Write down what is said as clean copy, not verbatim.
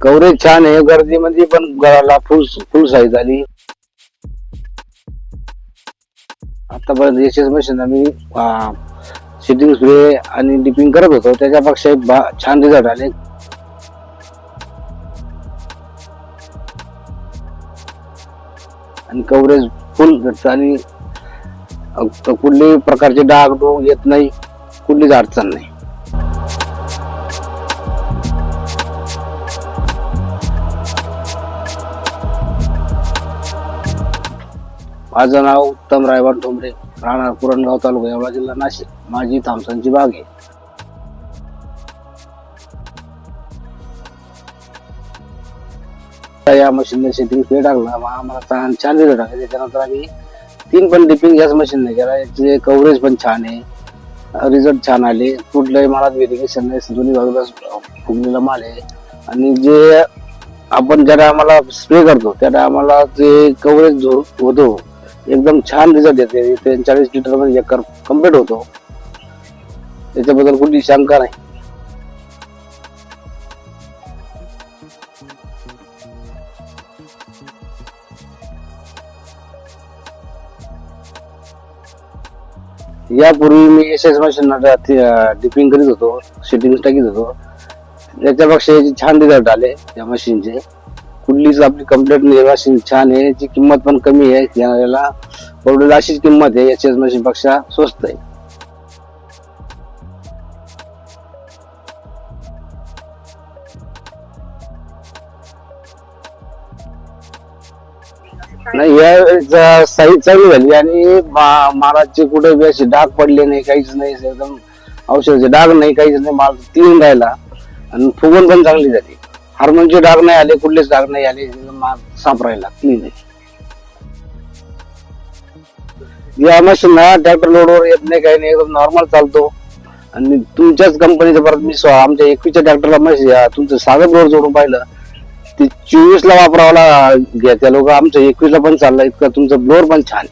Coverage छान आहे, गर्दीमध्ये पण गळाला फुल फुल साईज आली. आतापर्यंत एसएस मशीन आम्ही सिटिंग स्प्रे आणि डिपिंग करत होतो, त्याच्यापेक्षा छान रिझल्ट आले. आणि कव्हरेज फुल भेटतं आणि कुठल्याही प्रकारचे डाग डोग येत नाही, कुठलीच अडचण नाही. माझं नाव उत्तम रायवान ठोंबरे, राहणार पुरणगाव तालुका, येवला जिल्हा नाशिक. माझी थामसनची बाग आहे. या मशीनने सेटिंग स्प्रे टाकला, आम्हाला छान रिझल्ट आले. त्याच्यानंतर आम्ही 3 पण डिपिंग याच मशीनने केला. याचे कव्हरेज पण छान आहे, रिझल्ट छान आले. कुठल्याही मालात व्हेरिएशन नाही, दोन्ही बाजूला फुगलेला माल आहे. आणि जे आपण ज्या आम्हाला स्प्रे करतो त्या आम्हाला जे कव्हरेज होतो एकदम छान रिझल्ट येते. 40 लिटर मध्ये एकर कम्प्लीट होतो, त्याच्याबद्दल कुठली शंका नाही. यापूर्वी मी एसएस मशीन डिपिंग करीत होतो, सेटिंग टाकीत होतो. त्याच्यापेक्षा याचे छान रिझल्ट आले या मशीनचे. कुठलीच आपली कंप्लेंट नाही, मशीन छान आहे. याची किंमत पण कमी आहे, याला परवडेल अशीच किंमत आहे. एसएस मशीन पेक्षा स्वस्त आहे. नाही, या साईज चांगली झाली आणि मालाचे कुठे बी असे डाग पडले नाही, काहीच नाही. एकदम औषधाचे डाग नाही, काहीच नाही. माल क्लीन राहिला आणि फुगवण पण चांगली झाली. हार्मोनचे डाग नाही आले, कुठलेच डाग नाही आले. माल साफ राहिला, क्लीन आहे. या मशीन ट्रॅक्टर लोडवर येत नाही, काही नाही, एकदम नॉर्मल चालतो. आणि तुमच्याच कंपनीचं परत मी आमच्या 21च्या ट्रॅक्टरला मशीन तुमचं साधं ब्लोअर जोडून पाहिलं, ते 24 ला वापरावला घ्यायच्या लोक, आमचं 21 ला पण चाललं. इतकं तुमचं ब्लोअर पण छान.